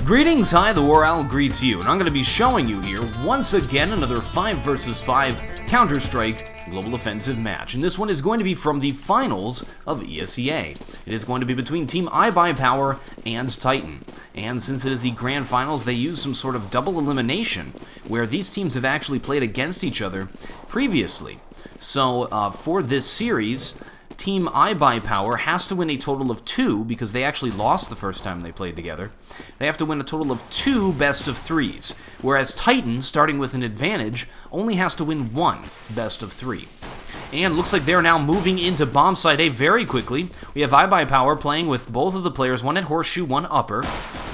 Greetings, hi, TheWarOwl greets you, and I'm going to be showing you here, once again, another 5 vs 5 Counter-Strike Global Offensive match. And this one is going to be from the finals of ESEA. It is going to be between Team IBUYPOWER and Titan. And since it is the Grand Finals, they use some sort of double elimination, where these teams have actually played against each other previously. So, for this series, Team IBUYPOWER has to win a total of 2, because they actually lost the first time they played together. They have to win a total of 2 best of 3s, whereas Titan, starting with an advantage, only has to win 1 best of 3. And looks like they're now moving into bomb site A very quickly. We have IBUYPOWER playing with both of the players, one at horseshoe, one upper,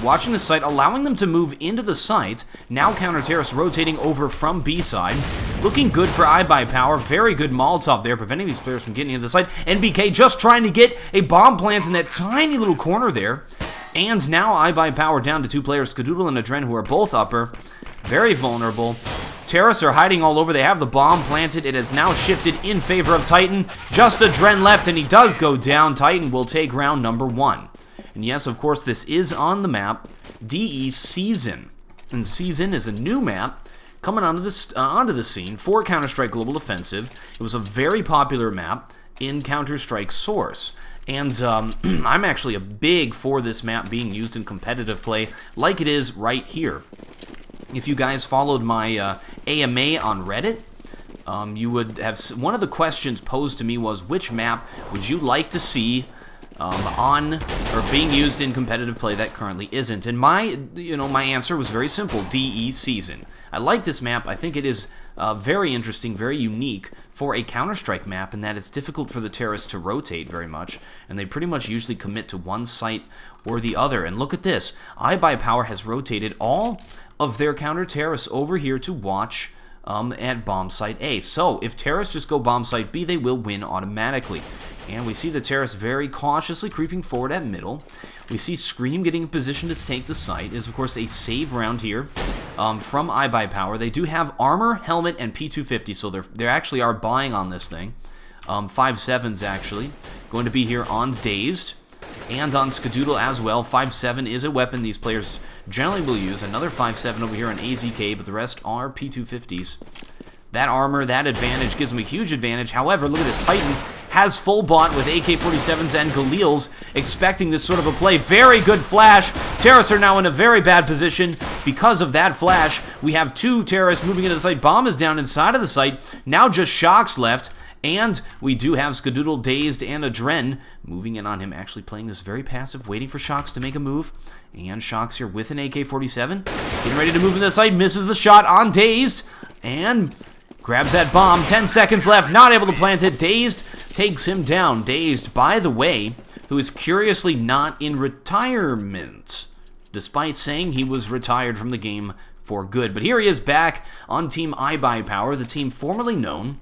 watching the site, allowing them to move into the site. Now Counter Terrace rotating over from B side. Looking good for IBUYPOWER. Very good Molotov there, preventing these players from getting into the site. NBK just trying to get a bomb plant in that tiny little corner there. And now IBUYPOWER down to 2 players, Skadoodle and Adren, who are both upper. Very vulnerable. Terrace are hiding all over. They have the bomb planted. It has now shifted in favor of Titan. Just Adren left, and he does go down. Titan will take round number 1. And yes, of course, this is on the map, DE Season. And Season is a new map coming onto the scene for Counter-Strike Global Offensive. It was a very popular map in Counter-Strike Source. And I'm actually a big for this map being used in competitive play, like it is right here. If you guys followed my AMA on Reddit, you would have one of the questions posed to me was, which map would you like to see on or being used in competitive play that currently isn't? And my answer was very simple: DE Season. I like this map. I think it is very interesting, very unique for a Counter-Strike map, in that it's difficult for the terrorists to rotate very much, and they pretty much usually commit to one site or the other. And look at this. IBUYPOWER has rotated all of their counter-terrorists over here to watch at bomb site A. So if terrorists just go bomb site B, they will win automatically. And we see the terrorists very cautiously creeping forward at middle. We see Scream getting in position to take the site. It is, of course, a save round here from IBUYPOWER. They do have armor, helmet, and P250, so they actually are buying on this thing. 5.7's actually going to be here on Dazed and on Skadoodle as well. 5.7 is a weapon these players generally will use. Another 5.7 over here on AZK, but the rest are P250s. That armor, that advantage gives them a huge advantage. However, look at this. Titan has full bought with AK-47s and Galils, expecting this sort of a play. Very good flash. Terrorists are now in a very bad position because of that flash. We have 2 terrorists moving into the site. Bomb is down inside of the site. Now just Shocks left. And we do have Skadoodle, Dazed, and Adren moving in on him, actually playing this very passive, waiting for Shocks to make a move. And Shocks here with an AK-47, getting ready to move into the site, misses the shot on Dazed, and grabs that bomb. 10 seconds left, not able to plant it. Dazed takes him down. Dazed, by the way, who is curiously not in retirement, despite saying he was retired from the game for good. But here he is back on Team IBUYPOWER, the team formerly known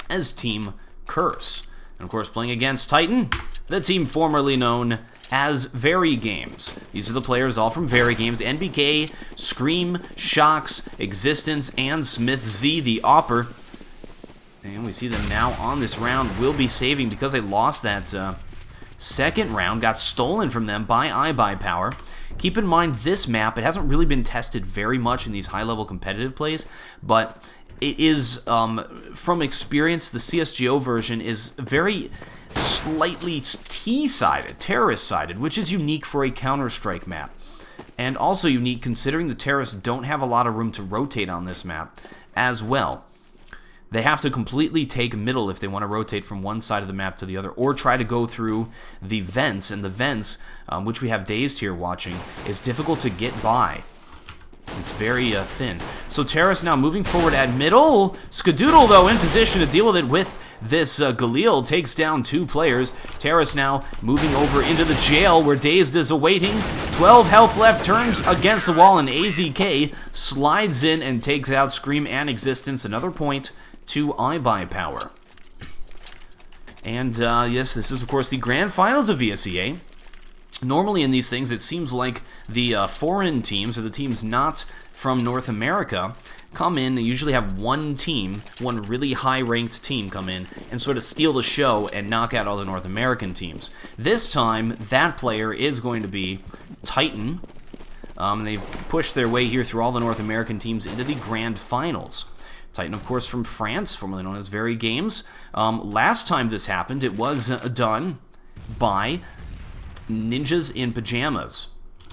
as Team Curse. And of course, playing against Titan, the team formerly known as VeryGames. These are the players all from VeryGames: NBK, Scream, Shocks, Existence, and Smith Z, the Opper. And we see them now on this round will be saving because they lost that second round, got stolen from them by IBUYPOWER. Keep in mind, this map, it hasn't really been tested very much in these high-level competitive plays, but it is, from experience, the CSGO version is very slightly T-sided, terrorist-sided, which is unique for a Counter-Strike map. And also unique considering the terrorists don't have a lot of room to rotate on this map as well. They have to completely take middle if they want to rotate from one side of the map to the other, or try to go through the vents, and the vents, which we have Dazed here watching, is difficult to get by. It's very thin. So Terrace now moving forward at middle. Skadoodle, though, in position to deal with it with this Galil. Takes down 2 players. Terrace now moving over into the jail where Dazed is awaiting. 12 health left, turns against the wall, and AZK slides in and takes out Scream and Existence. Another point to IBUYPOWER. And yes, this is, of course, the Grand Finals of ESEA. Normally in these things, it seems like the foreign teams, or the teams not from North America, come in. They usually have one team, one really high-ranked team come in and sort of steal the show and knock out all the North American teams. This time, that player is going to be Titan, They've pushed their way here through all the North American teams into the Grand Finals. Titan, of course, from France, formerly known as VeryGames. Last time this happened, it was done by Ninjas in Pajamas,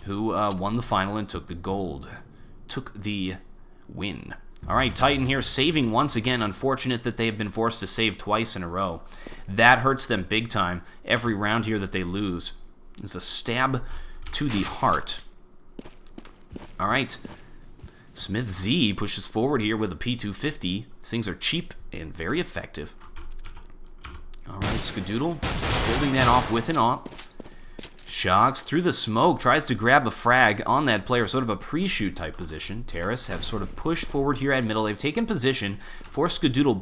who won the final and took the gold. Took the win. All right, Titan here saving once again. Unfortunate that they have been forced to save twice in a row. That hurts them big time. Every round here that they lose is a stab to the heart. All right. Smith Z pushes forward here with a P250. These things are cheap and very effective. All right, Skadoodle holding that off with an op. Shocks through the smoke, tries to grab a frag on that player, sort of a pre-shoot type position. Terrace have sort of pushed forward here at middle. They've taken position for Skadoodle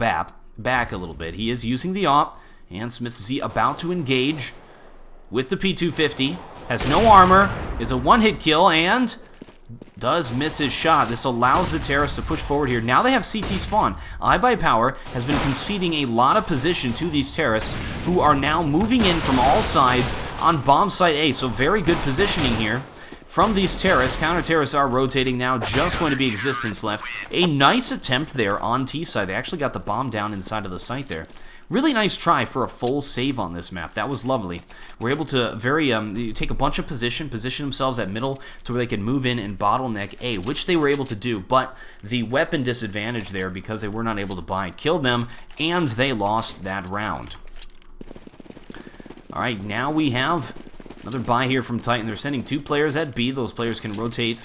back a little bit. He is using the op, and Smith Z about to engage with the P250. Has no armor, is a one-hit kill, and does miss his shot. This allows the Terrace to push forward here. Now they have CT spawn. IBUYPOWER has been conceding a lot of position to these Terrace, who are now moving in from all sides on bomb site A. So very good positioning here from these Terrace. Counter Terrace are rotating now. Just going to be existence left. A nice attempt there on T side. They actually got the bomb down inside of the site there. Really nice try for a full save on this map. That was lovely. We're able to take a bunch of position themselves at middle to where they can move in and bottleneck A, which they were able to do, but the weapon disadvantage there because they were not able to buy killed them, and they lost that round. All right, now we have another buy here from Titan. They're sending 2 players at B. Those players can rotate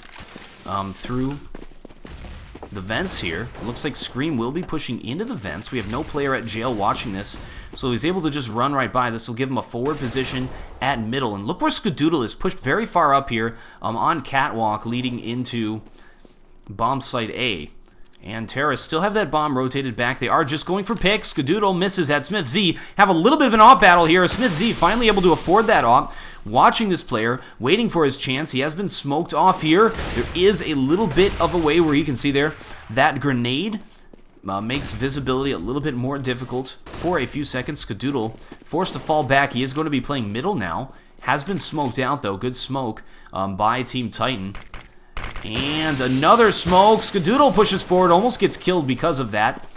through the vents here. It looks like Scream will be pushing into the vents. We have no player at jail watching this, so he's able to just run right by. This will give him a forward position at middle. And look where Skadoodle is pushed very far up here on catwalk leading into bomb site A. And Terrace still have that bomb rotated back. They are just going for picks. Skadoodle misses at Smith Z. Have a little bit of an op battle here. Smith Z finally able to afford that op. Watching this player, waiting for his chance. He has been smoked off here. There is a little bit of a way where you can see there that grenade makes visibility a little bit more difficult for a few seconds. Skadoodle forced to fall back. He is going to be playing middle now. Has been smoked out though. Good smoke by Team Titan. And another smoke. Skadoodle pushes forward, almost gets killed because of that.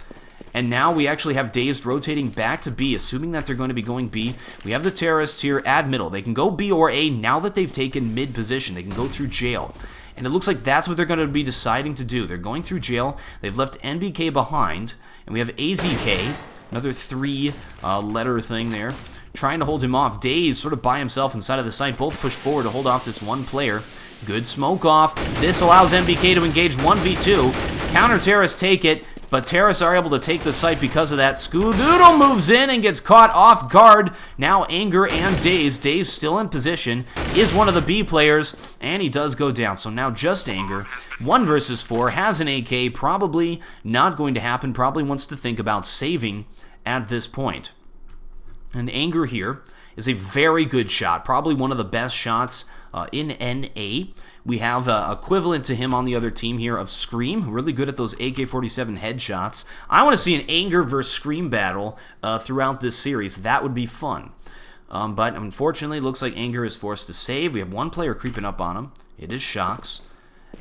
And now we actually have Dazed rotating back to B, assuming that they're going to be going B. We have the Terrorists here at middle. They can go B or A now that they've taken mid position. They can go through jail. And it looks like that's what they're going to be deciding to do. They're going through jail. They've left NBK behind. And we have AZK, another 3-letter thing there, trying to hold him off. Dazed sort of by himself inside of the site. Both push forward to hold off this one player. Good smoke off. This allows MBK to engage 1v2. Counter Terrace take it, but Terrace are able to take the site because of that. Skadoodle moves in and gets caught off guard. Now Anger and Dazed. Dazed still in position, is one of the B players, and he does go down. So now just Anger. 1 versus 4, has an AK, probably not going to happen, probably wants to think about saving at this point. And Anger here is a very good shot, probably one of the best shots in NA. We have equivalent to him on the other team here of Scream, really good at those AK-47 headshots. I want to see an Anger versus Scream battle throughout this series. That would be fun. But unfortunately, it looks like Anger is forced to save. We have one player creeping up on him. It is Shocks.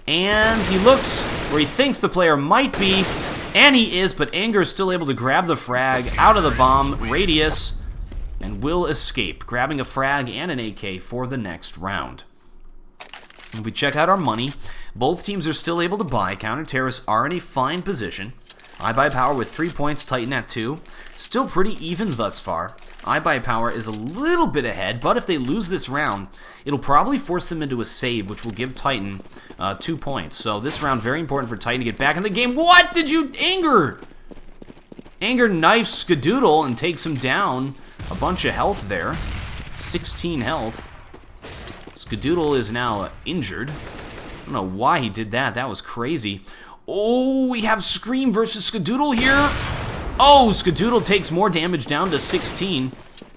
And he looks where he thinks the player might be, and he is, but Anger is still able to grab the frag out of the bomb radius and will escape, grabbing a frag and an AK for the next round. If we check out our money, both teams are still able to buy. Counter Terrorists are in a fine position. IBUYPOWER with 3 points, Titan at 2. Still pretty even thus far. IBUYPOWER is a little bit ahead, but if they lose this round, it'll probably force them into a save, which will give Titan 2 points. So this round, very important for Titan to get back in the game. What did you... Anger! Anger knifes Skadoodle and takes him down. A bunch of health there. 16 health. Skadoodle is now injured. I don't know why he did that. That was crazy. Oh, we have Scream versus Skadoodle here. Oh, Skadoodle takes more damage down to 16.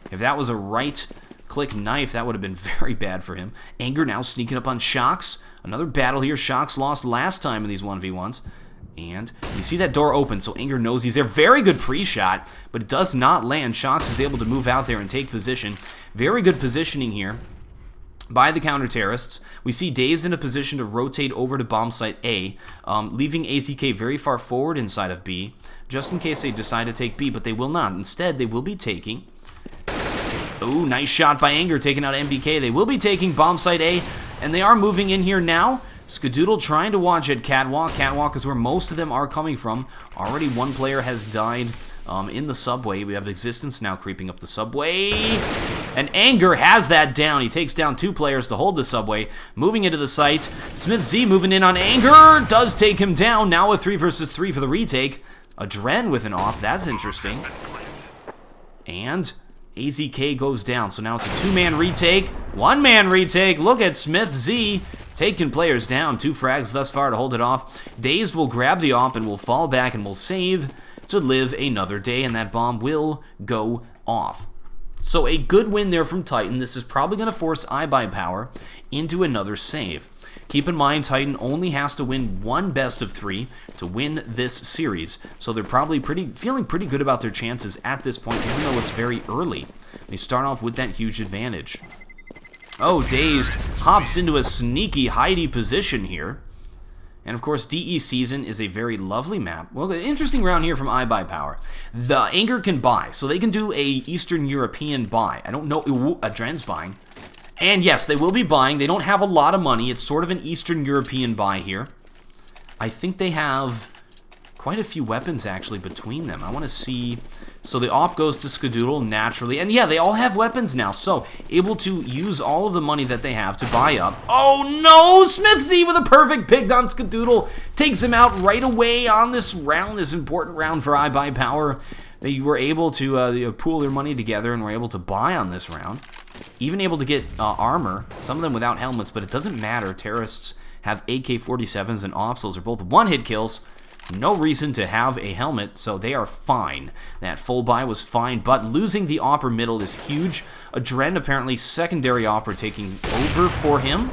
If that was a right-click knife, that would have been very bad for him. Anger now sneaking up on Shocks. Another battle here. Shocks lost last time in these 1v1s. And you see that door open, so Anger knows he's there. Very good pre-shot, but it does not land. Shocks is able to move out there and take position. Very good positioning here by the counter-terrorists. We see Dazed in a position to rotate over to bomb site A, leaving AZK very far forward inside of B, just in case they decide to take B, but they will not. Instead, they will be taking... Oh, nice shot by Anger, taking out MBK. They will be taking bomb site A, and they are moving in here now. Skadoodle trying to watch at Catwalk. Catwalk is where most of them are coming from. Already one player has died in the subway. We have Existence now creeping up the subway. And Anger has that down. He takes down 2 players to hold the subway. Moving into the site. Smith Z moving in on Anger. Does take him down. Now a 3 versus 3 for the retake. Adren with an op. That's interesting. And AZK goes down. So now it's a 2-man retake. 1-man retake. Look at Smith Z taking players down. 2 frags thus far to hold it off. Dazed will grab the op and will fall back and will save to live another day, and that bomb will go off. So a good win there from Titan. This is probably going to force IBUYPOWER into another save. Keep in mind, Titan only has to win 1 best of 3 to win this series, so they're probably feeling pretty good about their chances at this point, even though it's very early. They start off with that huge advantage. Oh, Dazed hops into a sneaky hidey position here. And of course, DE Season is a very lovely map. Well, an interesting round here from IBUYPOWER. The Anger can buy, so they can do a Eastern European buy. I don't know, Adren's buying. And yes, they will be buying. They don't have a lot of money. It's sort of an Eastern European buy here. I think they have quite a few weapons, actually, between them. I want to see... So the op goes to Skadoodle naturally. And yeah, they all have weapons now, so able to use all of the money that they have to buy up. Oh no! Smith Z with a perfect pick on Skadoodle. Takes him out right away on this round, this important round for IBUYPOWER. They were able to pool their money together and were able to buy on this round. Even able to get armor, some of them without helmets, but it doesn't matter. Terrorists have AK-47s and ops. Those are both one-hit kills. No reason to have a helmet, so they are fine. That full buy was fine, but losing the opper middle is huge. Adren, apparently secondary opper taking over for him.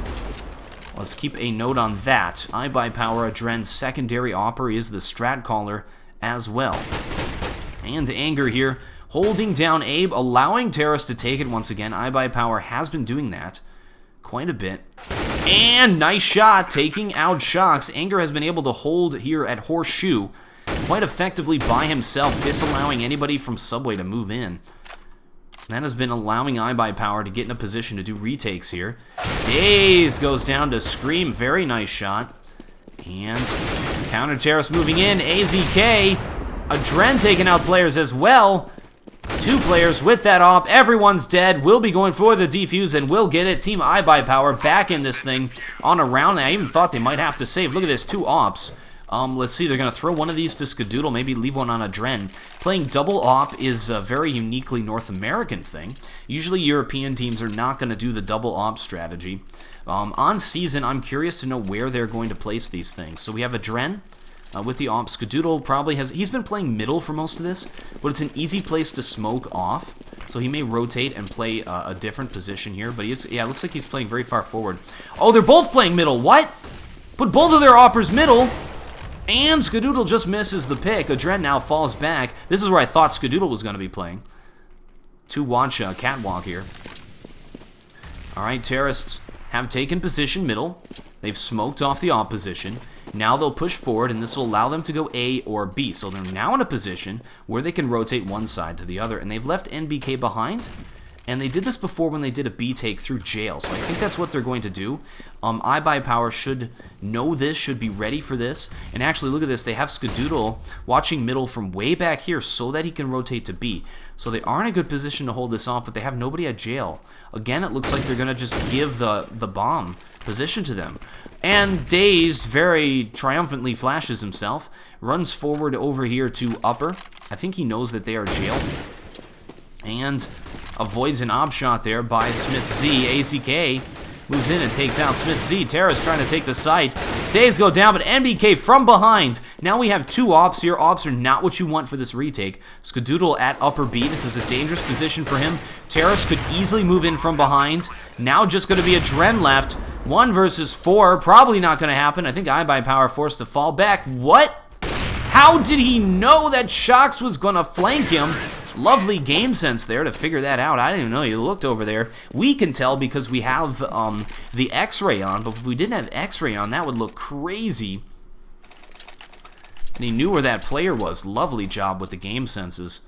Let's keep a note on that. IBUYPOWER, Adren's secondary opper is the strat caller as well. And Anger here, holding down Abe, allowing Terrace to take it once again. IBUYPOWER has been doing that quite a bit. And nice shot, taking out Shocks. Anger has been able to hold here at Horseshoe quite effectively by himself, disallowing anybody from Subway to move in. That has been allowing IBUYPOWER to get in a position to do retakes here. Dazed goes down to Scream, very nice shot. And counter terrace moving in, AZK. Adren taking out players as well. 2 players with that op. Everyone's dead. We'll be going for the defuse and we'll get it. Team IBUYPOWER back in this thing on a round. I even thought they might have to save. Look at this, 2 ops. Let's see, they're going to throw one of these to Skadoodle, maybe leave one on Adren. Playing double op is a very uniquely North American thing. Usually European teams are not going to do the double op strategy. On season, I'm curious to know where they're going to place these things. So we have Adren. With the op, Skadoodle probably he's been playing middle for most of this, but it's an easy place to smoke off, so he may rotate and play a different position here, but yeah, it looks like he's playing very far forward. Oh, they're both playing middle, what? Put both of their oppers middle, and Skadoodle just misses the pick. Adren now falls back. This is where I thought Skadoodle was going to be playing. To watch Catwalk here. Alright, terrorists have taken position middle. They've smoked off the opposition. Now they'll push forward, and this will allow them to go A or B. So they're now in a position where they can rotate one side to the other. And they've left NBK behind. And they did this before when they did a B take through jail. So I think that's what they're going to do. IBUYPOWER should know this, should be ready for this. And actually, look at this. They have Skadoodle watching middle from way back here so that he can rotate to B. So they are in a good position to hold this off, but they have nobody at jail. Again, it looks like they're going to just give the bomb position to them. And Dazed very triumphantly flashes himself, runs forward over here to upper. I think he knows that they are jailed. And avoids an ob shot there by Smith Z. AZK moves in and takes out Smith Z. Terra's trying to take the site. Dazed go down, but NBK from behind. Now we have 2 ops here. Ops are not what you want for this retake. Skadoodle at upper B. This is a dangerous position for him. Terrace could easily move in from behind. Now just going to be Adren left. 1 versus 4. Probably not going to happen. I think IBUYPOWER forced to fall back. What? How did he know that Shox was going to flank him? Lovely game sense there to figure that out. I didn't even know he looked over there. We can tell because we have the X-ray on, but if we didn't have X-ray on, that would look crazy. And he knew where that player was. Lovely job with the game senses.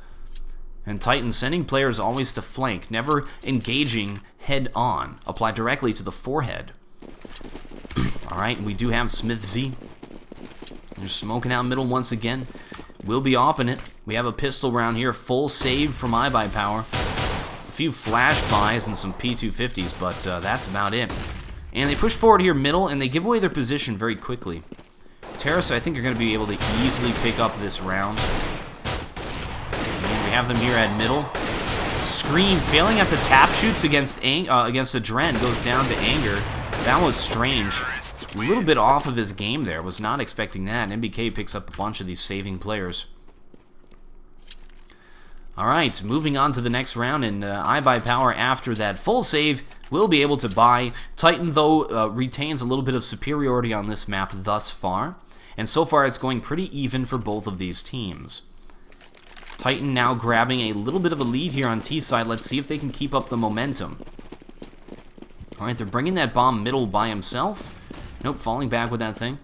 And Titan sending players always to flank, never engaging head-on. Apply directly to the forehead. Alright, we do have Smith Z. They're smoking out middle once again. We'll be opping it. We have a pistol round here, full save from IBUYPOWER. A few flash buys and some P250s, but that's about it. And they push forward here middle, and they give away their position very quickly. Terrace, I think, are going to be able to easily pick up this round. And we have them here at middle. Scream failing at the tap shoots against Adren, goes down to Anger. That was strange. A little bit off of his game there. Was not expecting that. MBK picks up a bunch of these saving players. Alright, moving on to the next round, and IBUYPOWER after that full save will be able to buy. Titan, though, retains a little bit of superiority on this map thus far. And so far it's going pretty even for both of these teams. Titan now grabbing a little bit of a lead here on T side. Let's see if they can keep up the momentum. Alright, they're bringing that bomb middle by himself. Nope, falling back with that thing.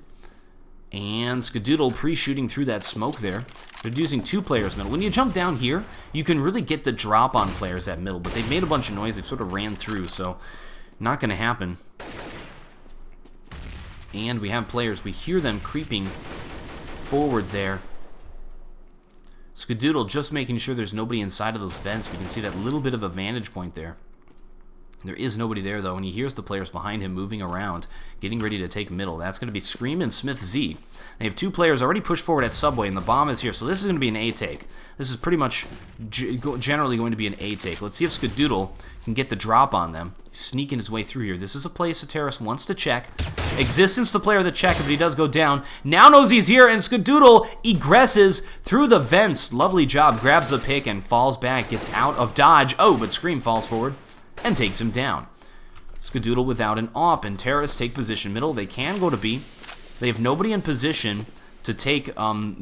And Skadoodle pre-shooting through that smoke there. They're using two players middle. When you jump down here, you can really get the drop on players at middle, but they've made a bunch of noise. They've sort of ran through, so not going to happen. And we have players. We hear them creeping forward there. Skadoodle just making sure there's nobody inside of those vents. We can see that little bit of a vantage point there. There is nobody there, though, and he hears the players behind him moving around, getting ready to take middle. That's going to be Scream and Smith Z. They have two players already pushed forward at Subway, and the bomb is here, so this is going to be an A-take. This is pretty much generally going to be an A-take. Let's see if Skadoodle can get the drop on them. He's sneaking his way through here. This is a place Terrace wants to check. Existence to player to check, but he does go down. Now knows he's here, and Skadoodle egresses through the vents. Lovely job. Grabs the pick and falls back. Gets out of dodge. Oh, but Scream falls forward and takes him down. Skadoodle without an AWP, and Terrace take position middle. They can go to B. They have nobody in position to take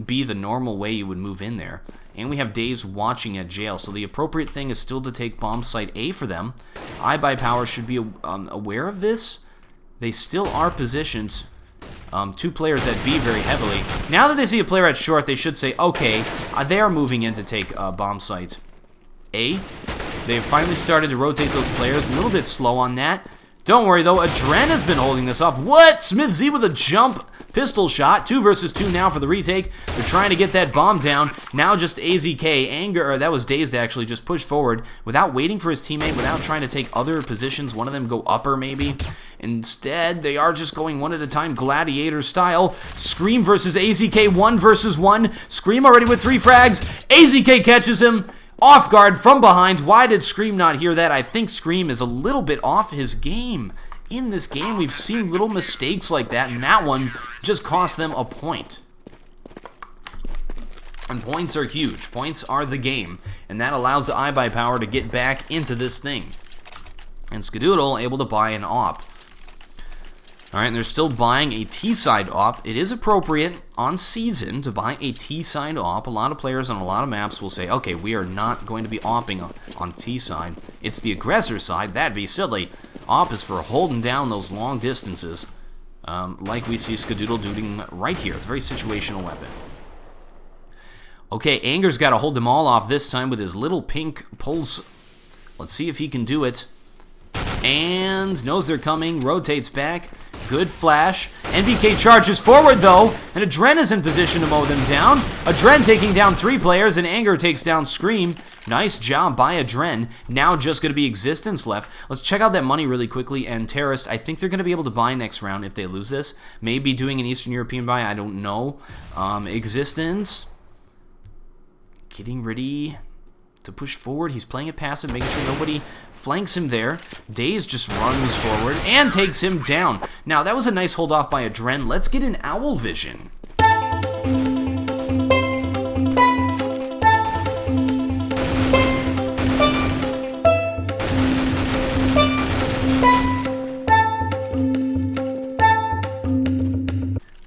B the normal way you would move in there. And we have Daze watching at jail, so the appropriate thing is still to take bomb site A for them. IBUYPOWER should be aware of this. They still are positioned. Two players at B very heavily. Now that they see a player at short, they should say, okay, they are moving in to take bomb site A. They've finally started to rotate those players. A little bit slow on that. Don't worry, though. Adren has been holding this off. What? Smith Z with a jump pistol shot. 2 versus 2 now for the retake. They're trying to get that bomb down. Now just AZK. Anger, or that was Dazed, actually, just pushed forward without waiting for his teammate, without trying to take other positions. One of them go upper, maybe. Instead, they are just going one at a time, gladiator style. Scream versus AZK, 1 versus 1. Scream already with 3 frags. AZK catches him. Off guard from behind. Why did Scream not hear that? I think Scream is a little bit off his game. In this game, we've seen little mistakes like that, and that one just cost them a point. And points are huge. Points are the game, and that allows the IBUYPOWER to get back into this thing. And Skadoodle able to buy an AWP. Alright, and they're still buying a T-side AWP. It is appropriate on season to buy a T-side AWP. A lot of players on a lot of maps will say, okay, we are not going to be AWPing on T-side. It's the aggressor side. That'd be silly. AWP is for holding down those long distances, like we see Skadoodle doing right here. It's a very situational weapon. Okay, Anger's got to hold them all off this time with his little pink pulse. Let's see if he can do it. And knows they're coming, rotates back. Good flash. NBK charges forward, though, and Adren is in position to mow them down. Adren taking down 3 players, and Anger takes down Scream. Nice job by Adren. Now just going to be Existence left. Let's check out that money really quickly, and Terrorist, I think they're going to be able to buy next round if they lose this. Maybe doing an Eastern European buy, I don't know. Existence. Getting ready to push forward. He's playing it passive, making sure nobody flanks him there. Daze just runs forward and takes him down. Now, that was a nice hold off by Adren. Let's get an owl vision.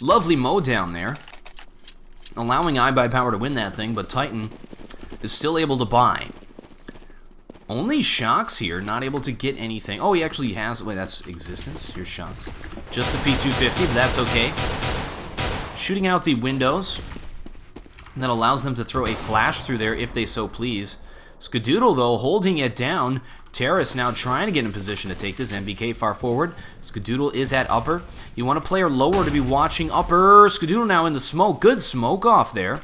Lovely mow down there. allowing IBUYPOWER to win that thing, but Titan is still able to buy. Only Shocks here, not able to get anything. Oh, he actually has... Wait, that's Existence. Here's Shocks. Just a P250, but that's okay. Shooting out the windows. And that allows them to throw a flash through there if they so please. Skadoodle, though, holding it down. Terrace now trying to get in position to take this. MBK far forward. Skadoodle is at upper. You want a player lower to be watching upper. Skadoodle now in the smoke. Good smoke off there.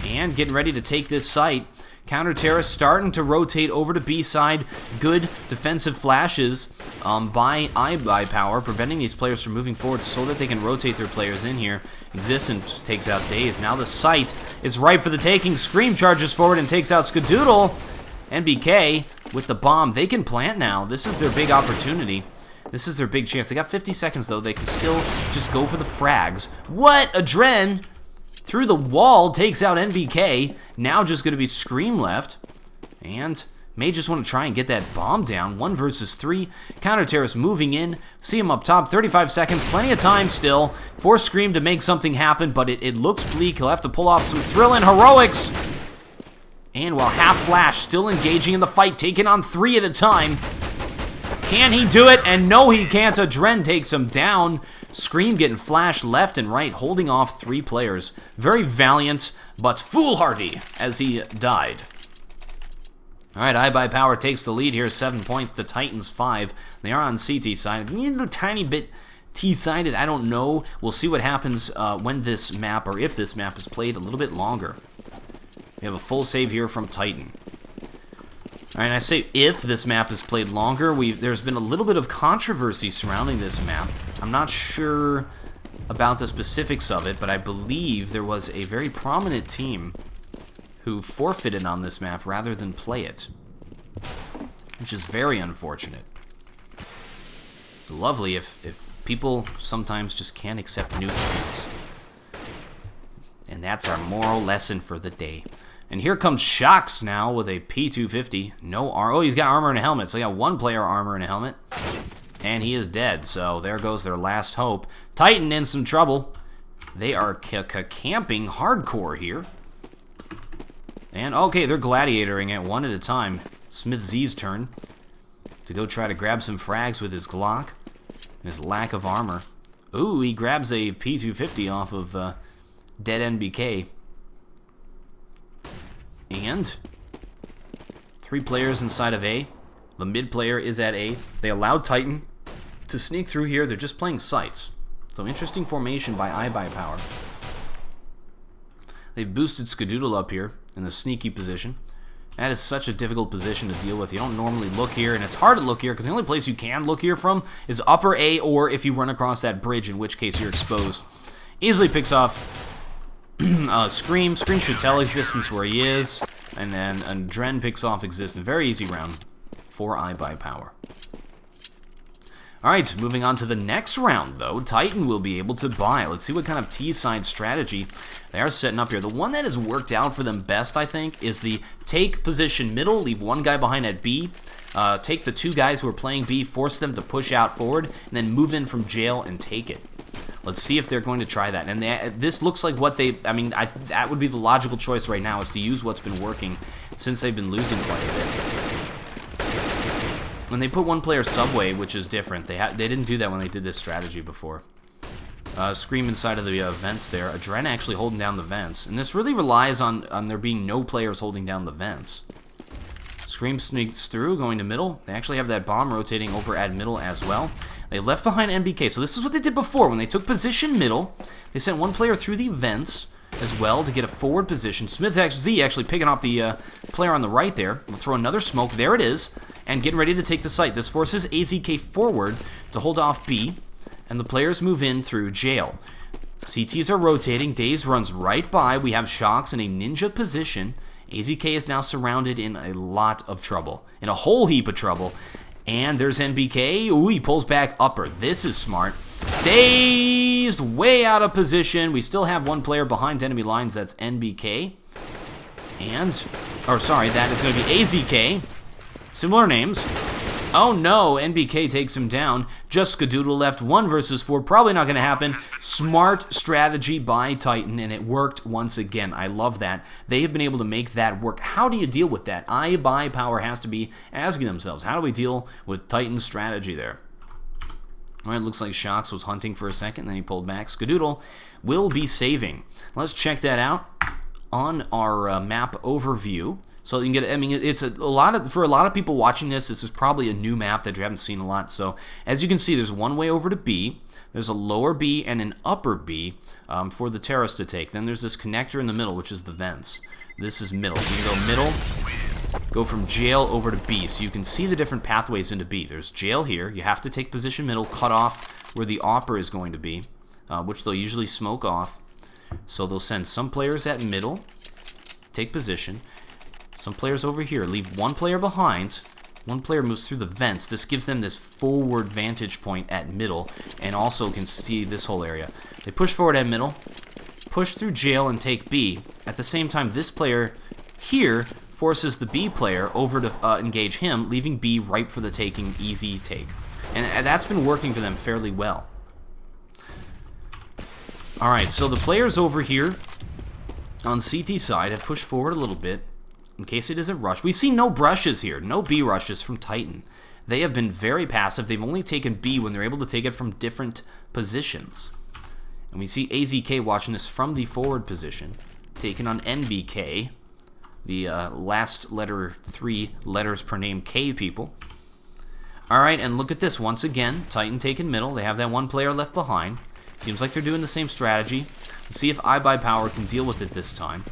And getting ready to take this site. Counter Terrace starting to rotate over to B side. Good defensive flashes by IBUYPOWER, preventing these players from moving forward so that they can rotate their players in here. Existence takes out Daze. Now the site is ripe for the taking. Scream charges forward and takes out Skadoodle. NBK with the bomb. They can plant now. This is their big opportunity. This is their big chance. They got 50 seconds, though. They can still just go for the frags. What? Adren through the wall takes out NBK. Now just going to be Scream left. And may just want to try and get that bomb down. 1 versus 3. Counter Terrace moving in. See him up top. 35 seconds. Plenty of time still for Scream to make something happen, but it looks bleak. He'll have to pull off some thrilling heroics. And while Half Flash still engaging in the fight, taking on 3 at a time. Can he do it? And no, he can't. Adren takes him down. Scream getting flashed left and right, holding off 3 players. Very valiant, but foolhardy as he died. Alright, IBUYPOWER takes the lead here, 7 points to Titans 5. They are on CT side. A tiny bit T-sided, I don't know. We'll see what happens when this map, or if this map is played a little bit longer. We have a full save here from Titan. Alright, I say if this map is played longer. There's been a little bit of controversy surrounding this map. I'm not sure about the specifics of it, but I believe there was a very prominent team who forfeited on this map rather than play it, which is very unfortunate. Lovely if people sometimes just can't accept new things. And that's our moral lesson for the day. And here comes Shocks now with a P250. No armor. Oh, he's got armor and a helmet. So, yeah, 1 player armor and a helmet. And he is dead. So, there goes their last hope. Titan in some trouble. They are camping hardcore here. And, okay, they're gladiatoring it 1 at a time. Smith Z's turn to go try to grab some frags with his Glock. And his lack of armor. Ooh, he grabs a P250 off of dead NBK. And 3 players inside of A. The mid player is at A. They allowed Titan to sneak through here. They're just playing sites. So interesting formation by IBUYPOWER. They've boosted Skadoodle up here in the sneaky position. That is such a difficult position to deal with. You don't normally look here, and it's hard to look here because the only place you can look here from is upper A, or if you run across that bridge, in which case you're exposed. Easily picks off Scream. Scream should tell Existence where he is. And then Adren picks off Existence. Very easy round for IBUYPOWER. Alright, moving on to the next round, though. Titan will be able to buy. Let's see what kind of T-side strategy they are setting up here. The one that has worked out for them best, I think, is the take position middle, leave 1 guy behind at B, take the 2 guys who are playing B, force them to push out forward, and then move in from jail and take it. Let's see if they're going to try that. And this looks like what they... I mean, that would be the logical choice right now, is to use what's been working since they've been losing quite a bit. And they put 1 player subway, which is different. They didn't do that when they did this strategy before. Scream inside of the vents there. Adren actually holding down the vents. And this really relies on there being no players holding down the vents. Scream sneaks through, going to middle. They actually have that bomb rotating over at middle as well. They left behind NBK. So this is what they did before. When they took position middle, they sent 1 player through the vents as well to get a forward position. Smith Z actually picking off the player on the right there. We'll throw another smoke. There it is. And getting ready to take the site. This forces AZK forward to hold off B. And the players move in through jail. CTs are rotating. Daze runs right by. We have Shocks in a ninja position. AZK is now surrounded in a lot of trouble. In a whole heap of trouble. And there's NBK. Ooh, he pulls back upper. This is smart. Dazed, way out of position. We still have 1 player behind enemy lines. That's NBK. And, or sorry, that is going to be AZK. Similar names. Oh no, NBK takes him down. Just Skadoodle left, 1 versus 4. Probably not going to happen. Smart strategy by Titan, and it worked once again. I love that. They have been able to make that work. How do you deal with that? IBUYPOWER has to be asking themselves, how do we deal with Titan's strategy there? All right, looks like Shox was hunting for a second, then he pulled back. Skadoodle will be saving. Let's check that out on our map overview. So you can get, I mean, it's for a lot of people watching this, this is probably a new map that you haven't seen a lot. So as you can see, there's one way over to B. There's a lower B and an upper B for the terrorists to take. Then there's this connector in the middle, which is the vents. This is middle. So you can go middle, go from jail over to B. So you can see the different pathways into B. There's jail here. You have to take position middle, cut off where the opera is going to be, which they'll usually smoke off. So they'll send some players at middle, take position. Some players over here, leave one player behind. One player moves through the vents. This gives them this forward vantage point at middle, and also can see this whole area. They push forward at middle, push through jail and take B. At the same time, this player here forces the B player over to engage him, leaving B ripe for the taking, easy take. And that's been working for them fairly well. Alright, so the players over here on CT side have pushed forward a little bit. In case it is a rush. We've seen no brushes here. No B rushes from Titan. They have been very passive. They've only taken B when they're able to take it from different positions. And we see AZK watching this from the forward position. Taken on NBK. The last letter, 3 letters per name K people. Alright, and look at this. Once again, Titan taking middle. They have that one player left behind. Seems like they're doing the same strategy. Let's see if IBUYPOWER can deal with it this time.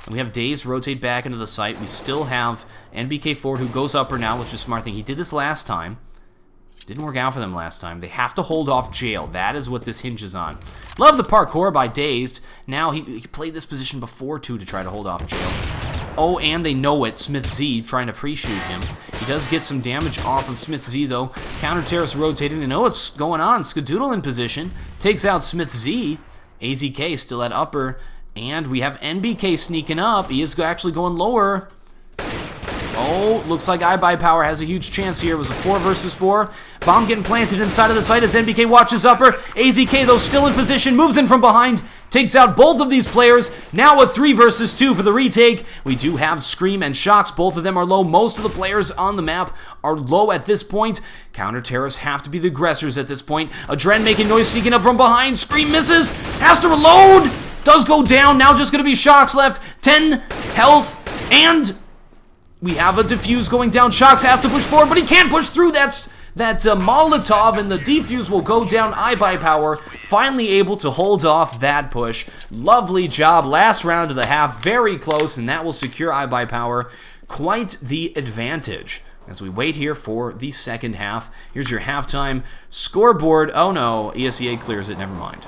And we have Daze rotate back into the site. We still have NBK forward who goes upper now, which is a smart thing. He did this last time. Didn't work out for them last time. They have to hold off jail. That is what this hinges on. Love the parkour by Dazed. Now, he played this position before, too, to try to hold off jail. Oh, and they know it. Smith Z trying to pre-shoot him. He does get some damage off of Smith Z, though. Counter-terrorist rotating. They know what's going on. Skadoodle in position. Takes out Smith Z. AZK still at upper. And we have NBK sneaking up. He is actually going lower. Oh, looks like IBUYPOWER has a huge chance here. It was a 4 versus 4. Bomb getting planted inside of the site as NBK watches upper. AZK, though, still in position. Moves in from behind. Takes out both of these players. Now a 3 versus 2 for the retake. We do have Scream and Shox. Both of them are low. Most of the players on the map are low at this point. Counter-terrorists have to be the aggressors at this point. Adren making noise, sneaking up from behind. Scream misses. Has to reload. Does go down. Now just going to be Shox left. 10 health. And we have a defuse going down. Shox has to push forward, but he can't push through. That Molotov, and the defuse will go down. IBUYPOWER finally able to hold off that push. Lovely job. Last round of the half. Very close, and that will secure IBUYPOWER quite the advantage. As we wait here for the second half. Here's your halftime scoreboard. Oh no, ESEA clears it. Never mind.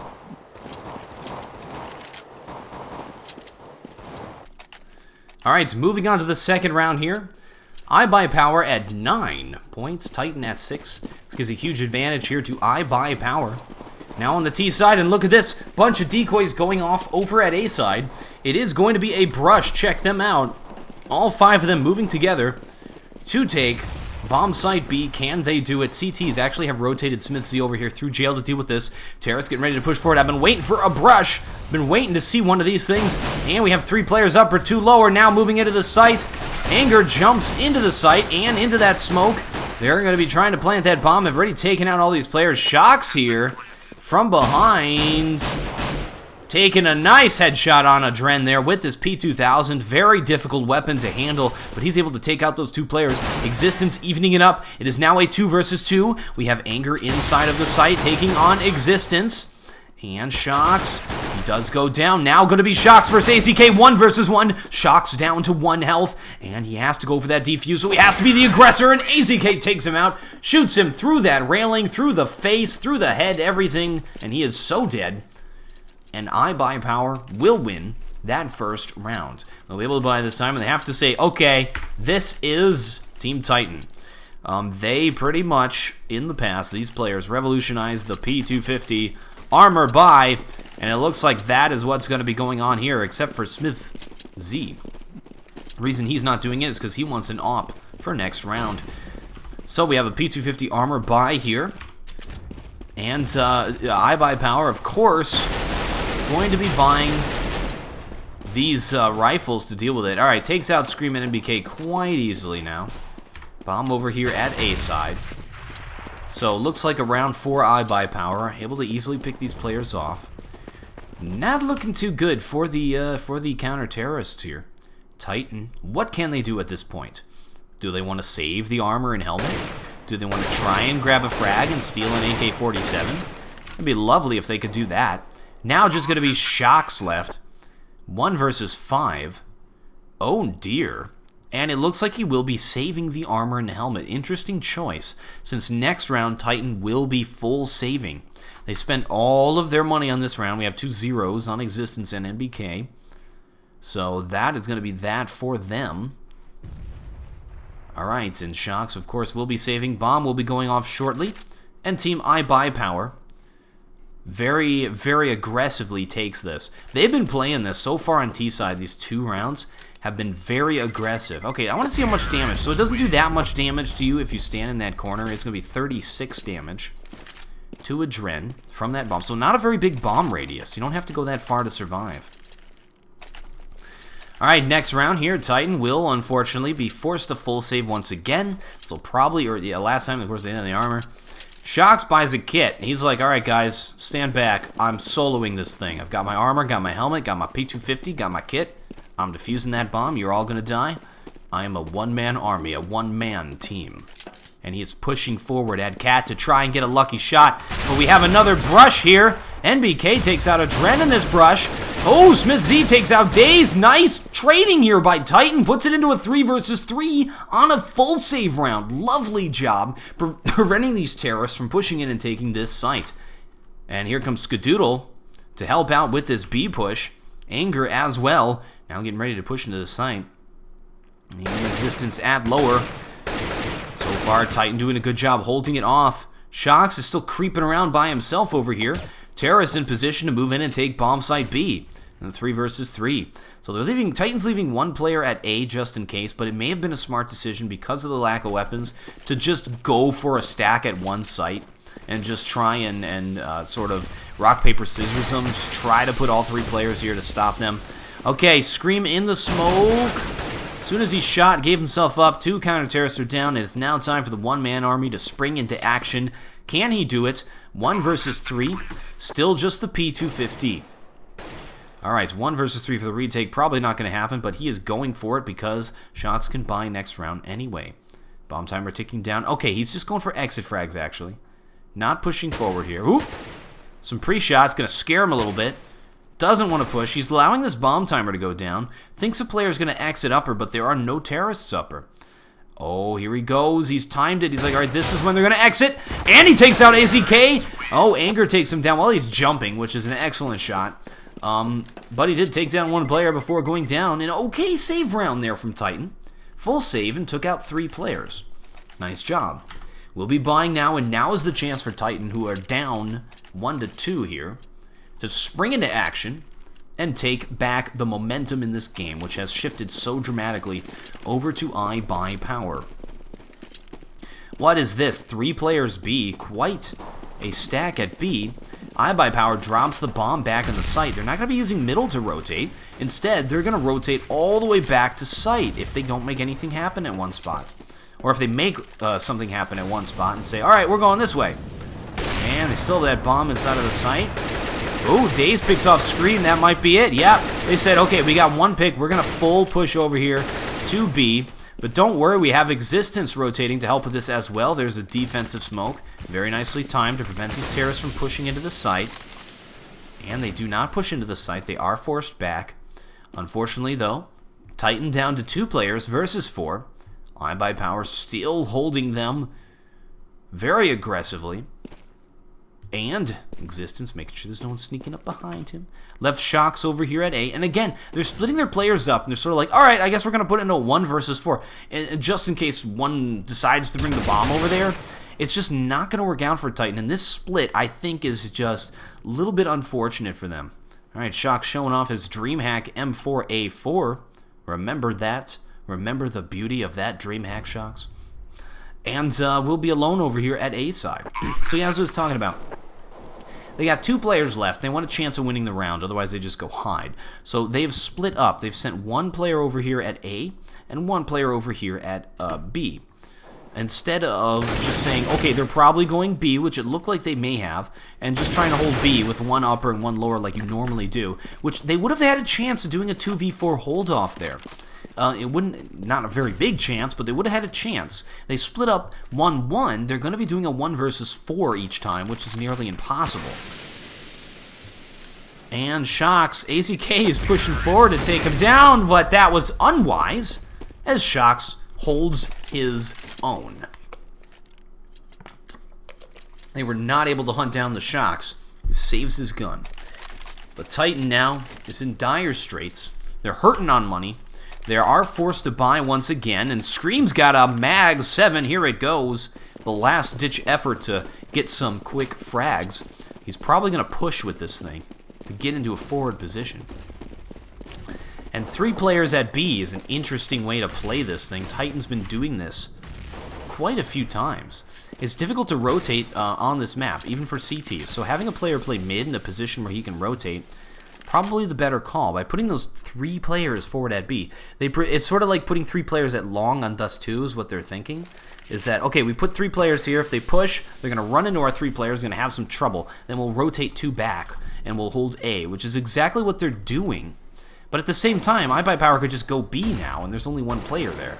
Alright, moving on to the second round here. IBUYPOWER at 9 points, Titan at 6. This gives a huge advantage here to IBUYPOWER. Now on the T side, and look at this. Bunch of decoys going off over at A side. It is going to be a brush. Check them out. All 5 of them moving together to take bomb site B. Can they do it? CTs actually have rotated Smith Z over here through jail to deal with this. Terrorists getting ready to push forward. I've been waiting for a brush. Been waiting to see one of these things. And we have 3 players up or 2 lower. Now moving into the site. Anger jumps into the site and into that smoke. They're going to be trying to plant that bomb. Have already taken out all these players. Shox here from behind. Taking a nice headshot on Adren there with this P2000. Very difficult weapon to handle, but he's able to take out those 2 players. Existence evening it up. It is now a 2 versus 2. We have Anger inside of the site taking on Existence. And Shox, he does go down. Now going to be Shox versus AZK, 1 versus 1. Shox down to 1 health, and he has to go for that defuse, so he has to be the aggressor, and AZK takes him out, shoots him through that railing, through the face, through the head, everything, and he is so dead. And IBUYPOWER will win that first round. They'll be able to buy this time, and they have to say, okay, this is Team Titan. They pretty much, in the past, these players revolutionized the P250 armor buy, and it looks like that is what's going to be going on here, except for Smith Z. The reason he's not doing it is because he wants an AWP for next round. So we have a P250 armor buy here. And IBUYPOWER, of course, going to be buying these rifles to deal with it. Alright, takes out Scream and NBK quite easily now. Bomb over here at A side. So looks like a round 4 IBUYPOWER, able to easily pick these players off. Not looking too good for the counter-terrorists here. Titan, what can they do at this point? Do they want to save the armor and helmet? Do they want to try and grab a frag and steal an AK-47? It'd be lovely if they could do that. Now just going to be Shocks left. 1 versus 5. Oh dear. And it looks like he will be saving the armor and helmet. Interesting choice, since next round Titan will be full saving. They spent all of their money on this round. We have 2 zeros on Existence and NBK. So that is going to be that for them. Alright, and Shocks, of course, will be saving. Bomb will be going off shortly. And Team IBUYPOWER very, very aggressively takes this. They've been playing this so far on T side. These 2 rounds have been very aggressive. Okay, I want to see how much damage. So it doesn't do that much damage to you if you stand in that corner. It's going to be 36 damage to Adren from that bomb. So not a very big bomb radius. You don't have to go that far to survive. Alright, next round here, Titan will, unfortunately, be forced to full save once again. So probably, or yeah, last time, of course, they didn't have the armor. Shocks buys a kit. He's like, alright guys, stand back. I'm soloing this thing. I've got my armor, got my helmet, got my P250, got my kit. I'm defusing that bomb. You're all gonna die. I am a one-man army, a one-man team. And he is pushing forward at Cat to try and get a lucky shot. But we have another brush here. NBK takes out Adren in this brush. Oh, Smith Z takes out Daze. Nice trading here by Titan. Puts it into a 3 versus 3 on a full save round. Lovely job preventing these terrorists from pushing in and taking this site. And here comes Skadoodle to help out with this B push. Anger as well. Now getting ready to push into the site. And Existence at lower. So far, Titan doing a good job holding it off. Shocks is still creeping around by himself over here. Terrorists in position to move in and take bomb site B. And 3 versus 3. So they're leaving. Titan's leaving 1 player at A just in case, but it may have been a smart decision because of the lack of weapons to just go for a stack at one site and just try and sort of rock, paper, scissors them. Just try to put all 3 players here to stop them. Okay, Scream in the smoke. As soon as he shot, gave himself up, 2 counter-terrorists are down. It is now time for the one-man army to spring into action. Can he do it? 1 versus 3. Still just the P250. Alright, 1 versus 3 for the retake. Probably not going to happen, but he is going for it because Shocks can buy next round anyway. Bomb timer ticking down. Okay, he's just going for exit frags, actually. Not pushing forward here. Oop! Some pre-shots. Going to scare him a little bit. Doesn't want to push. He's allowing this bomb timer to go down. Thinks a player is going to exit upper, but there are no terrorists upper. Oh, here he goes. He's timed it. He's like, all right, this is when they're going to exit. And he takes out AZK. Oh, Anger takes him down while he's jumping, which is an excellent shot. But he did take down 1 player before going down. An okay save round there from Titan. Full save and took out 3 players. Nice job. We'll be buying now, and now is the chance for Titan, who are down 1-2 here, to spring into action and take back the momentum in this game, which has shifted so dramatically over to IBUYPOWER. What is this? 3 players B, quite a stack at B. IBUYPOWER drops the bomb back in the site. They're not going to be using middle to rotate. Instead, they're going to rotate all the way back to site if they don't make anything happen at one spot. Or if they make something happen at one spot and say, alright, we're going this way. And they still have that bomb inside of the site. Oh, Daze picks off Scream. That might be it. Yep. They said, okay, we got 1 pick. We're going to full push over here to B. But don't worry, we have Existence rotating to help with this as well. There's a defensive smoke. Very nicely timed to prevent these terrorists from pushing into the site. And they do not push into the site. They are forced back. Unfortunately, though, Titan down to 2 players versus 4. IBUYPOWER still holding them very aggressively. And Existence making sure there's no one sneaking up behind him. Left Shocks over here at A. And again, they're splitting their players up. And they're sort of like, alright, I guess we're going to put it into a 1 versus 4. And just in case one decides to bring the bomb over there. It's just not going to work out for Titan. And this split, I think, is just a little bit unfortunate for them. Alright, Shocks showing off his DreamHack M4A4. Remember that. Remember the beauty of that DreamHack, Shocks. And we'll be alone over here at A side. So yeah, as I was talking about, they got 2 players left. They want a chance of winning the round, otherwise they just go hide. So they've split up. They've sent 1 player over here at A and 1 player over here at B. Instead of just saying, okay, they're probably going B, which it looked like they may have, and just trying to hold B with 1 upper and 1 lower like you normally do, which they would have had a chance of doing a 2v4 hold off there. It wouldn't, not a very big chance, but they would have had a chance. They split up 1-1. They're going to be doing a 1 versus 4 each time, which is nearly impossible. And Shocks, AZK is pushing forward to take him down, but that was unwise, as Shocks holds his own. They were not able to hunt down the Shocks, who saves his gun. But Titan now is in dire straits. They're hurting on money. They are forced to buy once again, and Scream's got a Mag 7. Here it goes. The last-ditch effort to get some quick frags. He's probably going to push with this thing to get into a forward position. And 3 players at B is an interesting way to play this thing. Titan's been doing this quite a few times. It's difficult to rotate on this map, even for CTs. So having a player play mid in a position where he can rotate, probably the better call. By putting those 3 players forward at B, it's sort of like putting 3 players at long on Dust 2 is what they're thinking. Is that, okay, we put 3 players here. If they push, they're going to run into our 3 players, going to have some trouble. Then we'll rotate 2 back, and we'll hold A, which is exactly what they're doing. But at the same time, IBUYPOWER could just go B now, and there's only 1 player there.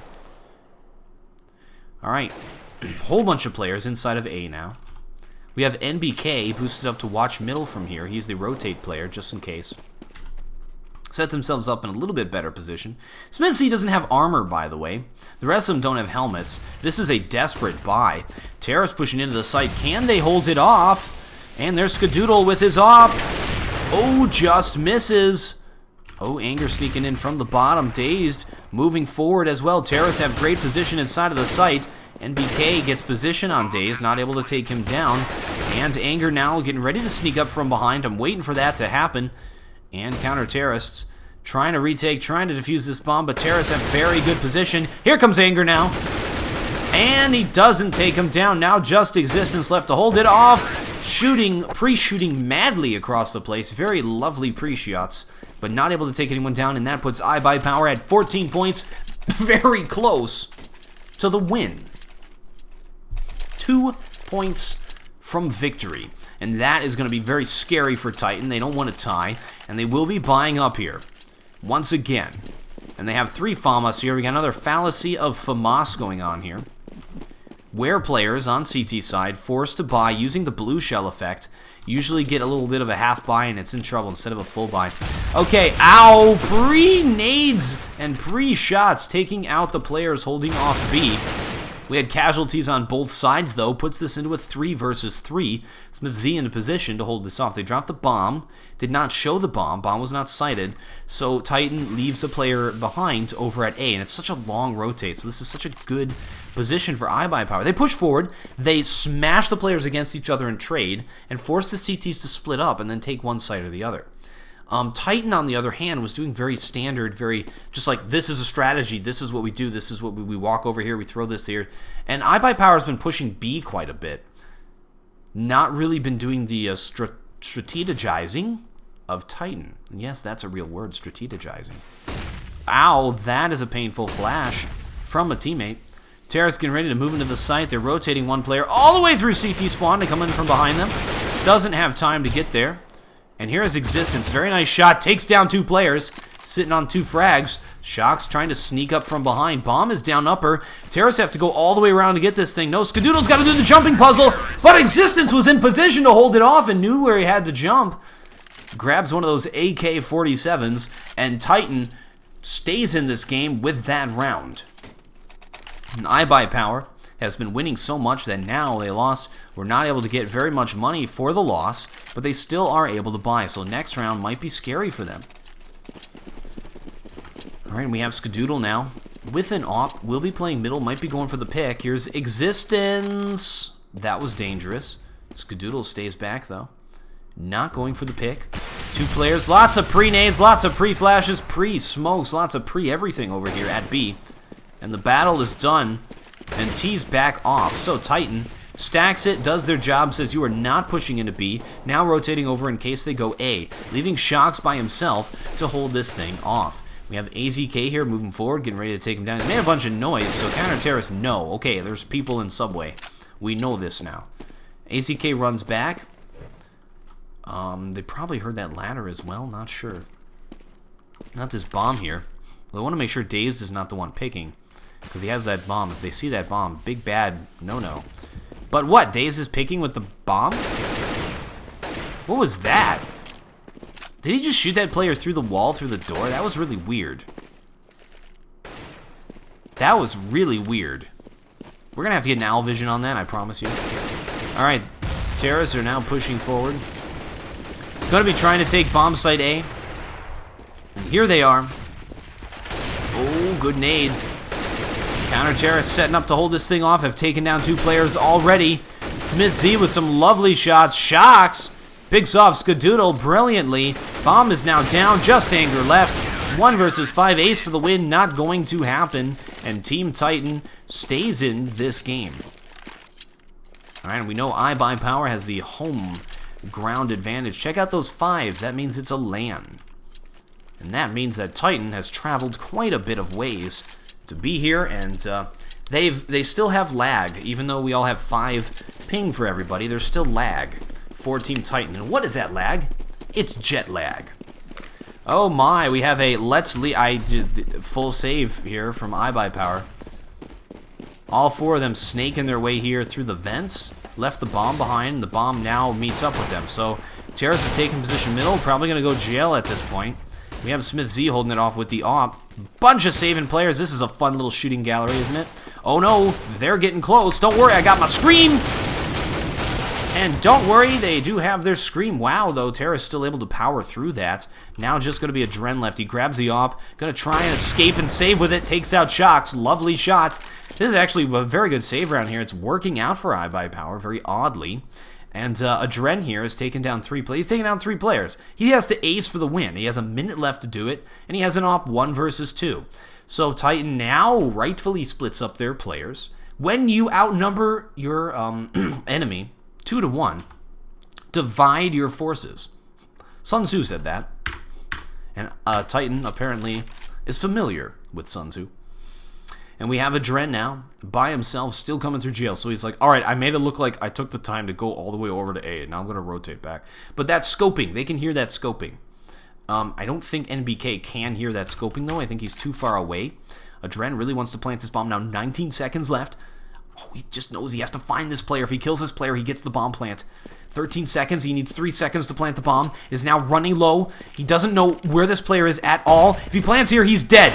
Alright, whole bunch of players inside of A now. We have NBK boosted up to watch middle from here. He's the rotate player, just in case. Sets themselves up in a little bit better position. Smithy doesn't have armor, by the way. The rest of them don't have helmets. This is a desperate buy. Terra's pushing into the site. Can they hold it off? And there's Skadoodle with his op. Oh, just misses. Oh, Anger sneaking in from the bottom. Dazed moving forward as well. Terra's have great position inside of the site. NBK gets position on Dazed, not able to take him down. And Anger now getting ready to sneak up from behind. I'm waiting for that to happen. And counter terrorists trying to retake, trying to defuse this bomb, but terrorists have very good position. Here comes Anger now. And he doesn't take him down. Now just Existence left to hold it off. Shooting, pre-shooting madly across the place. Very lovely pre-shots, but not able to take anyone down, and that puts IBUYPOWER at 14 points. Very close to the win. 2 points from victory. And that is going to be very scary for Titan. They don't want to tie, and they will be buying up here once again. And they have 3 FAMAS here. We got another fallacy of FAMAS going on here, where players on CT side forced to buy using the blue shell effect usually get a little bit of a half buy, and it's in trouble instead of a full buy. Okay, ow! Pre-nades and pre-shots taking out the players holding off B. We had casualties on both sides, though. Puts this into a 3 versus 3. Smith Z in a position to hold this off. They dropped the bomb. Did not show the bomb. Bomb was not sighted. So Titan leaves a player behind over at A. And it's such a long rotate. So this is such a good position for IBUYPOWER. They push forward. They smash the players against each other in trade. And force the CTs to split up and then take one side or the other. Titan, on the other hand, was doing very standard, very just like, this is a strategy, this is what we do, this is what we walk over here, we throw this here. And IBUYPOWER has been pushing B quite a bit. Not really been doing the strategizing of Titan. And yes, that's a real word, strategizing. Ow, that is a painful flash from a teammate. Terra's getting ready to move into the site. They're rotating 1 player all the way through CT spawn to come in from behind them. Doesn't have time to get there. And here is Existence. Very nice shot. Takes down 2 players. Sitting on 2 frags. Shocks trying to sneak up from behind. Bomb is down upper. Terrorists have to go all the way around to get this thing. No, Skadoodle's got to do the jumping puzzle. But Existence was in position to hold it off and knew where he had to jump. Grabs one of those AK-47s. And Titan stays in this game with that round. And IBUYPOWER has been winning so much that now they lost. We're not able to get very much money for the loss, but they still are able to buy. So next round might be scary for them. All right, we have Skadoodle now with an op. Will be playing middle, might be going for the pick. Here's Existence. That was dangerous. Skadoodle stays back though. Not going for the pick. 2 players, lots of pre-nades, lots of pre-flashes, pre-smokes, lots of pre-everything over here at B. And the battle is done. and T's back off. So Titan stacks it, does their job, says you are not pushing into B, now rotating over in case they go A, leaving Shocks by himself to hold this thing off. We have AZK here moving forward, getting ready to take him down. He made a bunch of noise, so counter-terrorists know. Okay, there's people in Subway. We know this now. AZK runs back. They probably heard that ladder as well, not sure. Not this bomb here. They want to make sure Dazed is not the one picking, because he has that bomb. If they see that bomb, big bad no-no. But what, Dazed is picking with the bomb? What was that? Did he just shoot that player through the wall, through the door? That was really weird. That was really weird. We're going to have to get an owl vision on that, I promise you. Alright, terrorists are now pushing forward. Going to be trying to take bomb site A. And here they are. Oh, good nade. Counter-terrorists setting up to hold this thing off. Have taken down 2 players already. Miss Z with some lovely shots. Shocks picks off Skadoodle brilliantly. Bomb is now down. Just Anger left. 1 versus 5. Ace for the win. Not going to happen. And Team Titan stays in this game. Alright, we know IBUYPOWER has the home ground advantage. Check out those 5s. That means it's a LAN. And that means that Titan has traveled quite a bit of ways to be here, and they still have lag. Even though we all have 5 ping for everybody, there's still lag for Team Titan. And what is that lag? It's jet lag. Oh my, we have a full save here from IBUYPOWER. All 4 of them snaking their way here through the vents. Left the bomb behind, and the bomb now meets up with them. So terrorists have taken position middle, probably going to go jail at this point. We have Smith Z holding it off with the AWP. Bunch of saving players. This is a fun little shooting gallery, isn't it? Oh no, they're getting close. Don't worry, I got my scream. And don't worry, they do have their scream. Wow, though, Terra's still able to power through that. Now just going to be a Dren left. He grabs the AWP. Going to try and escape and save with it. Takes out Shocks. Lovely shot. This is actually a very good save round here. It's working out for IBUYPOWER, very oddly. And a Dren here has taken down 3 players. He's taken down 3 players. He has to ace for the win. He has a minute left to do it, and he has an AWP 1 versus 2. So Titan now rightfully splits up their players. When you outnumber your enemy 2 to 1, divide your forces. Sun Tzu said that. And Titan apparently is familiar with Sun Tzu. And we have a Dren now, by himself, still coming through jail. So he's like, alright, I made it look like I took the time to go all the way over to A, and now I'm going to rotate back. But that's scoping. They can hear that scoping. I don't think NBK can hear that scoping, though. I think he's too far away. A Dren really wants to plant this bomb. Now 19 seconds left. Oh, he just knows he has to find this player. If he kills this player, he gets the bomb plant. 13 seconds. He needs 3 seconds to plant the bomb. Is now running low. He doesn't know where this player is at all. If he plants here, he's dead.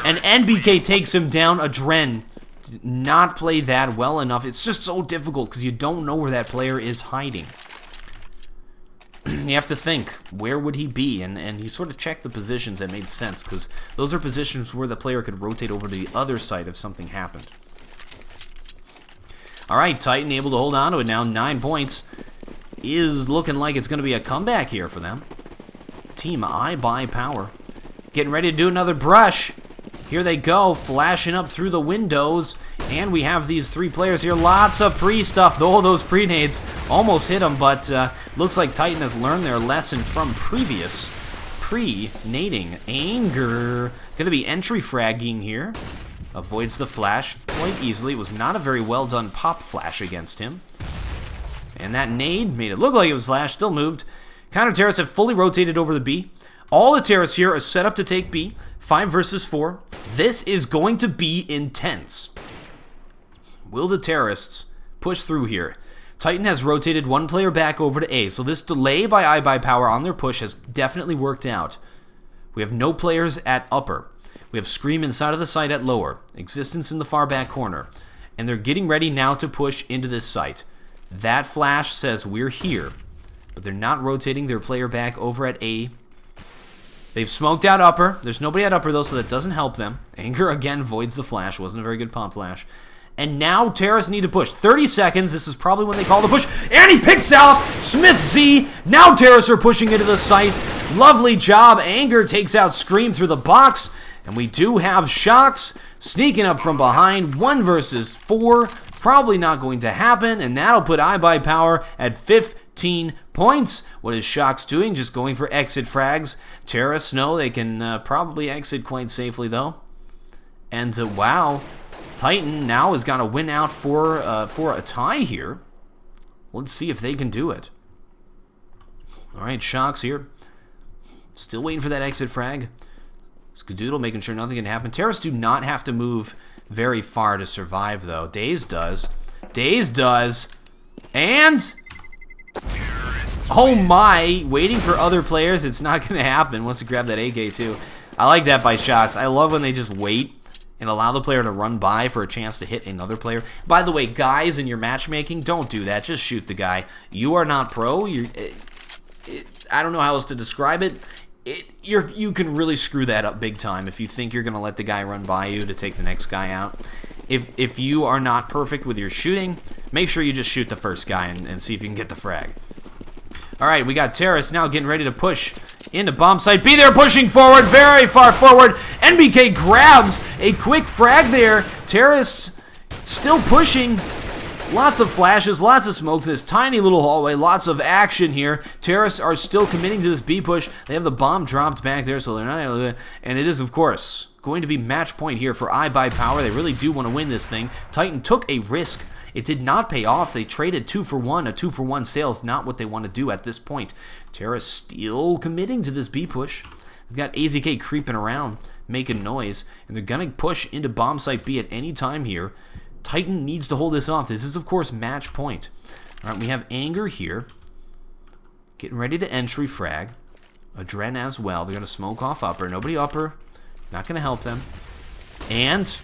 And NBK takes him down. A Dren did not play that well enough. It's just so difficult because you don't know where that player is hiding. You have to think, where would he be? And he sort of checked the positions that made sense, because those are positions where the player could rotate over to the other side if something happened. Alright, Titan able to hold on to it now. 9 points. Is looking like it's going to be a comeback here for them. Team IBUYPOWER getting ready to do another brush. Here they go, flashing up through the windows. And we have these 3 players here. Lots of pre-stuff. Though those pre-nades almost hit them, but looks like Titan has learned their lesson from previous pre-nading. Anger. Going to be entry fragging here. Avoids the flash quite easily. It was not a very well done pop flash against him. And that nade made it look like it was flash. Still moved. Counter-terrorists have fully rotated over the B. All the terrorists here are set up to take B. 5 versus 4. This is going to be intense. Will the terrorists push through here? Titan has rotated 1 player back over to A, so this delay by IBUYPOWER on their push has definitely worked out. We have no players at upper. We have Scream inside of the site at lower. Existence in the far back corner. And they're getting ready now to push into this site. That flash says we're here. But they're not rotating their player back over at A. They've smoked out upper. There's nobody at upper, though, so that doesn't help them. Anger, again, voids the flash. Wasn't a very good pop flash. And now terrorists need to push. 30 seconds. This is probably when they call the push. And he picks off Smith Z. Now terrorists are pushing into the site. Lovely job. Anger takes out Scream through the box. And we do have Shocks sneaking up from behind. 1 versus 4. Probably not going to happen. And that'll put IBUYPOWER at 15 points. What is Shocks doing? Just going for exit frags. CurseNA, they can probably exit quite safely though. And wow, Titan now has got to win out for a tie here. Let's see if they can do it. All right, Shocks here. Still waiting for that exit frag. Skadoodle making sure nothing can happen. Terrorists do not have to move very far to survive, though. Daze does. Daze does. And... oh my! Waiting for other players. It's not going to happen. Wants to grab that AK, too. I like that by Shocks. I love when they just wait and allow the player to run by for a chance to hit another player. By the way, guys, in your matchmaking, don't do that. Just shoot the guy. You are not pro. I don't know how else to describe it. You can really screw that up big time if you think you're going to let the guy run by you to take the next guy out. If you are not perfect with your shooting, make sure you just shoot the first guy and see if you can get the frag. Alright, we got Terrace now getting ready to push into bomb site B. They're pushing forward, very far forward. NBK grabs a quick frag there. Terrace still pushing. Lots of flashes, lots of smokes, this tiny little hallway, lots of action here. Terrorists are still committing to this B push. They have the bomb dropped back there, so they're not able to, and it is, of course, going to be match point here for IBUYPOWER. They really do want to win this thing. Titan took a risk. It did not pay off. They traded 2 for 1. A 2 for 1 sale is not what they want to do at this point. Terrorists still committing to this B push. They've got AZK creeping around, making noise, and they're going to push into bomb site B at any time here. Titan needs to hold this off. This is, of course, match point. All right, we have Anger here. Getting ready to entry frag. Adren as well. They're going to smoke off upper. Nobody upper. Not going to help them. And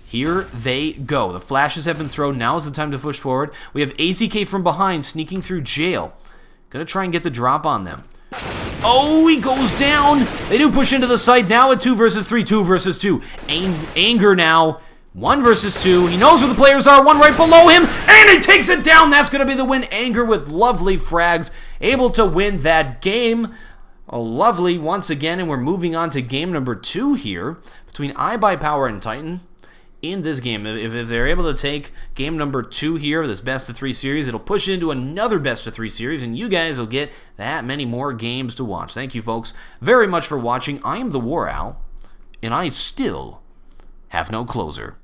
here they go. The flashes have been thrown. Now is the time to push forward. We have AZK from behind sneaking through jail. Going to try and get the drop on them. Oh, he goes down. They do push into the site. Now at 2 versus 3. 2 versus 2. Anger now. 1 versus 2. He knows where the players are. 1 right below him. And he takes it down. That's going to be the win. Anger with lovely frags. Able to win that game. Oh, lovely once again. And we're moving on to game number 2 here. Between IBUYPOWER and Titan. In this game. If they're able to take game number 2 here, this best of 3 series, it'll push into another best of 3 series. And you guys will get that many more games to watch. Thank you, folks, very much for watching. I am TheWarOwl. And I still have no closer.